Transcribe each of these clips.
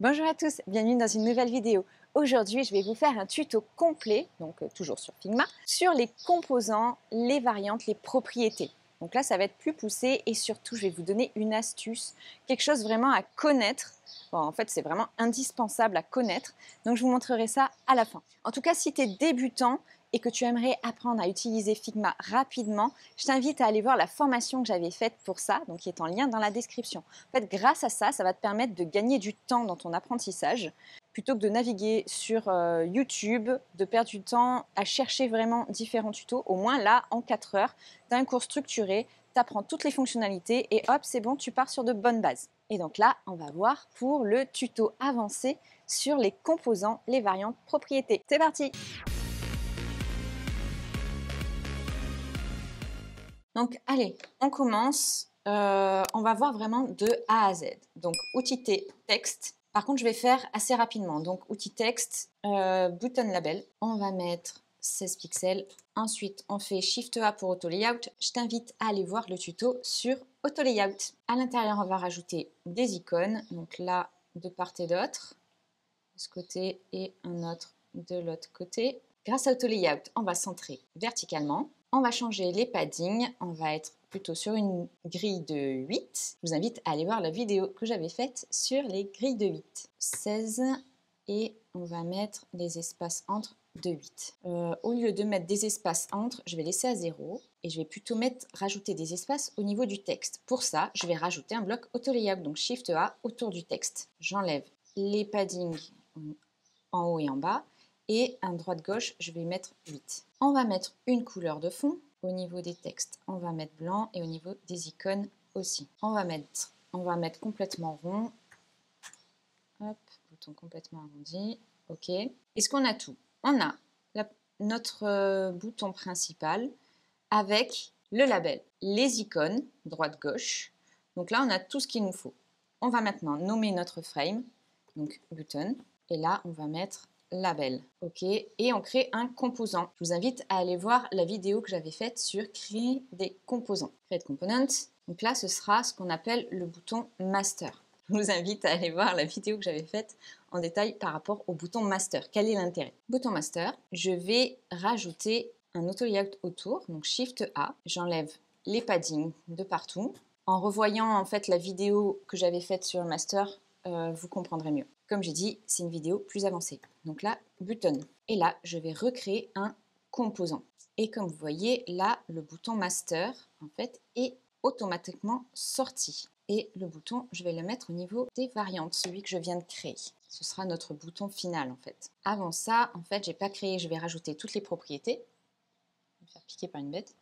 Bonjour à tous, bienvenue dans une nouvelle vidéo. Aujourd'hui, je vais vous faire un tuto complet, donc toujours sur Figma, sur les composants, les variantes, les propriétés. Donc là, ça va être plus poussé et surtout, je vais vous donner une astuce, quelque chose vraiment à connaître. Bon, en fait, c'est vraiment indispensable à connaître, donc je vous montrerai ça à la fin. En tout cas, si tu es débutant et que tu aimerais apprendre à utiliser Figma rapidement, je t'invite à aller voir la formation que j'avais faite pour ça, donc qui est en lien dans la description. En fait, grâce à ça, ça va te permettre de gagner du temps dans ton apprentissage, plutôt que de naviguer sur YouTube, de perdre du temps à chercher vraiment différents tutos. Au moins là, en 4 heures, tu as un cours structuré, tu apprends toutes les fonctionnalités et hop, c'est bon, tu pars sur de bonnes bases. Et donc là, on va voir pour le tuto avancé sur les composants, les variantes, propriétés. C'est parti! Donc, allez, on commence. On va voir vraiment de A à Z. Donc, outil texte. Par contre, je vais faire assez rapidement. Donc, outil texte, button label. On va mettre 16 pixels. Ensuite, on fait Shift A pour Auto Layout. Je t'invite à aller voir le tuto sur Auto Layout. À l'intérieur, on va rajouter des icônes. Donc là, de part et d'autre. De ce côté et un autre de l'autre côté. Grâce à Auto Layout, on va centrer verticalement. On va changer les paddings, on va être plutôt sur une grille de 8. Je vous invite à aller voir la vidéo que j'avais faite sur les grilles de 8. 16 et on va mettre les espaces entre de 8. Au lieu de mettre des espaces entre, je vais laisser à 0 et je vais plutôt rajouter des espaces au niveau du texte. Pour ça, je vais rajouter un bloc Auto Layout, donc Shift A autour du texte. J'enlève les paddings en haut et en bas. Et à droite-gauche, je vais mettre 8. On va mettre une couleur de fond. Au niveau des textes, on va mettre blanc et au niveau des icônes aussi. On va mettre complètement rond. Hop, bouton complètement arrondi. OK. Est-ce qu'on a tout? On a notre bouton principal avec le label, les icônes, droite-gauche. Donc là, on a tout ce qu'il nous faut. On va maintenant nommer notre frame, donc button. Et là, on va mettre label. OK. Et on crée un composant. Je vous invite à aller voir la vidéo que j'avais faite sur créer des composants. Create component. Donc là, ce sera ce qu'on appelle le bouton master. Je vous invite à aller voir la vidéo que j'avais faite en détail par rapport au bouton master. Quel est l'intérêt? Bouton master, je vais rajouter un auto layout autour, donc Shift A. J'enlève les paddings de partout. En revoyant en fait la vidéo que j'avais faite sur le master, vous comprendrez mieux. Comme j'ai dit, c'est une vidéo plus avancée. Donc là, button. Et là, je vais recréer un composant. Et comme vous voyez, là, le bouton master, en fait, est automatiquement sorti. Et le bouton, je vais le mettre au niveau des variantes, celui que je viens de créer. Ce sera notre bouton final, en fait. Avant ça, en fait, j'ai pas créé, je vais rajouter toutes les propriétés. Je vais me faire piquer par une bête.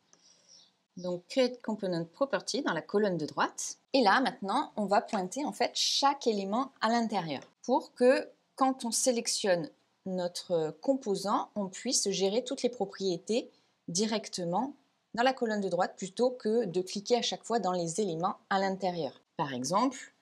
Donc, Create Component Property dans la colonne de droite. Et là, maintenant, on va pointer en fait chaque élément à l'intérieur pour que quand on sélectionne notre composant, on puisse gérer toutes les propriétés directement dans la colonne de droite plutôt que de cliquer à chaque fois dans les éléments à l'intérieur. Par exemple,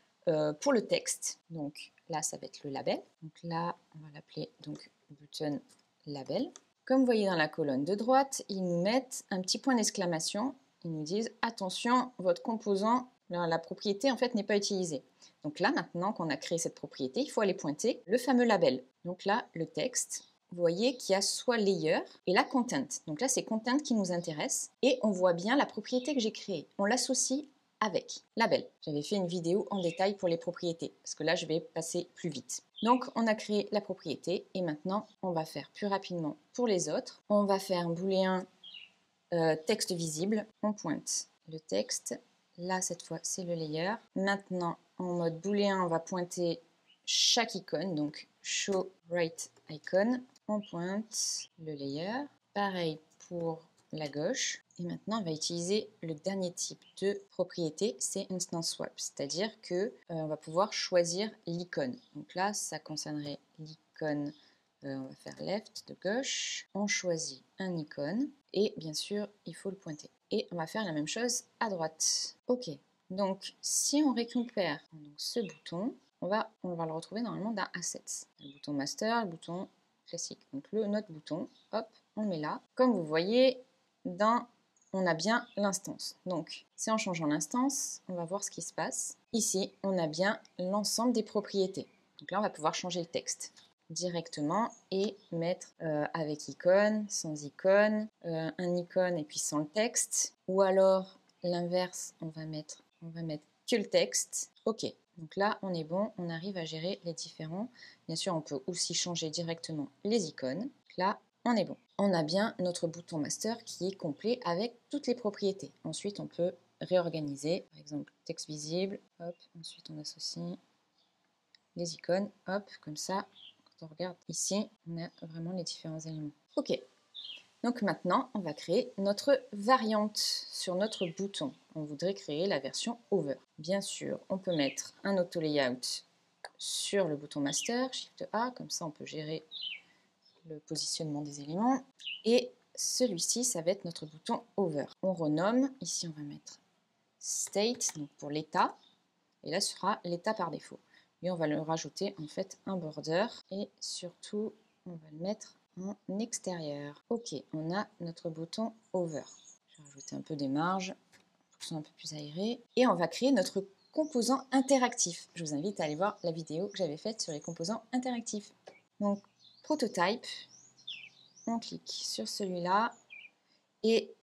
pour le texte, donc là, ça va être le label. Donc là, on va l'appeler donc button label. Comme vous voyez dans la colonne de droite, ils nous mettent un petit point d'exclamation. Ils nous disent attention, votre composant, la propriété en fait n'est pas utilisée. Donc là, maintenant qu'on a créé cette propriété, il faut aller pointer le fameux label. Donc là, le texte, vous voyez qu'il y a soit layer et la content. Donc là, c'est content qui nous intéresse et on voit bien la propriété que j'ai créée. On l'associe avec label. J'avais fait une vidéo en détail pour les propriétés parce que là, je vais passer plus vite. Donc, on a créé la propriété et maintenant, on va faire plus rapidement pour les autres. On va faire un booléen texte visible. On pointe le texte. Là, cette fois, c'est le layer. Maintenant, en mode booléen, on va pointer chaque icône. Donc, show right icon. On pointe le layer. Pareil pour la gauche. Et maintenant, on va utiliser le dernier type de propriété, c'est Instance Swap. C'est-à-dire qu'on va pouvoir choisir l'icône. Donc là, ça concernerait l'icône, on va faire left de gauche. On choisit un icône et bien sûr, il faut le pointer. Et on va faire la même chose à droite. OK. Donc, si on récupère donc, ce bouton, on va le retrouver normalement dans Assets. Le bouton Master, le bouton classique. Donc, notre bouton, hop, on le met là. Comme vous voyez, on a bien l'instance. Donc, si en changeant l'instance, on va voir ce qui se passe. Ici, on a bien l'ensemble des propriétés. Donc là, on va pouvoir changer le texte directement et mettre avec icône, sans icône, un icône et puis sans le texte. Ou alors, l'inverse, on va mettre que le texte. Ok, donc là, on est bon, on arrive à gérer les différents. Bien sûr, on peut aussi changer directement les icônes. Là, on est bon. On a bien notre bouton master qui est complet avec toutes les propriétés. Ensuite, on peut réorganiser. Par exemple, texte visible, hop, ensuite on associe les icônes, hop, comme ça. Quand on regarde ici, on a vraiment les différents éléments. Ok, donc maintenant, on va créer notre variante sur notre bouton. On voudrait créer la version over. Bien sûr, on peut mettre un auto layout sur le bouton master, Shift A, comme ça on peut gérer le positionnement des éléments. Et celui-ci, ça va être notre bouton over. On renomme, ici on va mettre state, donc pour l'état, et là ce sera l'état par défaut. Et on va le rajouter en fait un border, et surtout on va le mettre en extérieur. Ok, on a notre bouton over. Je vais rajouter un peu des marges pour que ce soit un peu plus aéré. Et on va créer notre composant interactif. Je vous invite à aller voir la vidéo que j'avais faite sur les composants interactifs. Donc, prototype, on clique sur celui-là et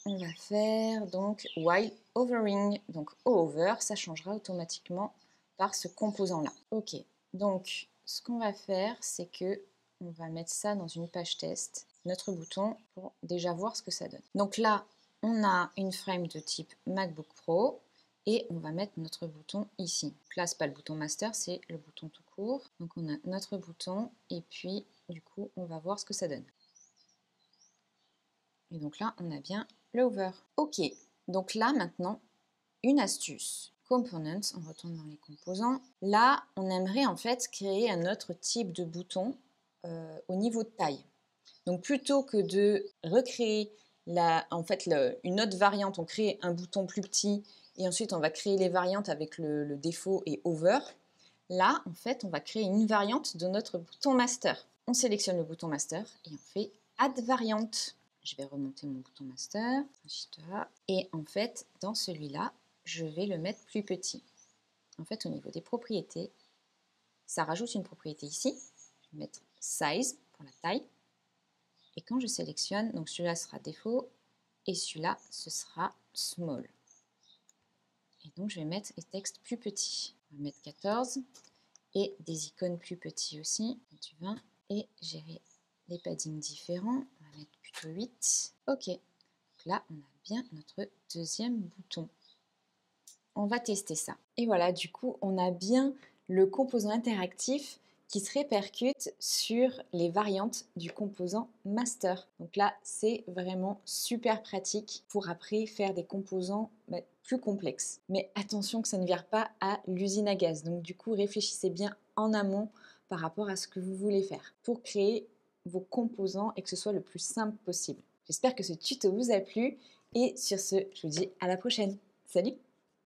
on va faire donc while overing. Donc over, ça changera automatiquement par ce composant-là. Ok, donc ce qu'on va faire, c'est que on va mettre ça dans une page test, notre bouton, pour déjà voir ce que ça donne. Donc là, on a une frame de type MacBook Pro et on va mettre notre bouton ici. Donc là, ce n'est pas le bouton master, c'est le bouton tout court. Donc on a notre bouton et puis du coup, on va voir ce que ça donne. Et donc là, on a bien l'over. Ok, donc là maintenant, une astuce. Components, on retourne dans les composants. Là, on aimerait en fait créer un autre type de bouton au niveau de taille. Donc plutôt que de recréer une autre variante, on crée un bouton plus petit et ensuite on va créer les variantes avec le défaut et over. Là, en fait, on va créer une variante de notre bouton master. On sélectionne le bouton master et on fait add variante. Je vais remonter mon bouton master, et en fait, dans celui-là, je vais le mettre plus petit. En fait, au niveau des propriétés, ça rajoute une propriété ici. Je vais mettre size pour la taille. Et quand je sélectionne, donc celui-là sera défaut et celui-là, ce sera small. Et donc, je vais mettre les textes plus petits. On va mettre 14 et des icônes plus petits aussi, du 20. Et gérer les paddings différents. On va mettre plutôt 8. Ok. Donc là, on a bien notre deuxième bouton. On va tester ça. Et voilà, du coup, on a bien le composant interactif qui se répercute sur les variantes du composant master. Donc là, c'est vraiment super pratique pour après faire des composants plus complexes. Mais attention que ça ne vire pas à l'usine à gaz. Donc du coup, réfléchissez bien en amont par rapport à ce que vous voulez faire pour créer vos composants et que ce soit le plus simple possible. J'espère que ce tuto vous a plu et sur ce, je vous dis à la prochaine. Salut!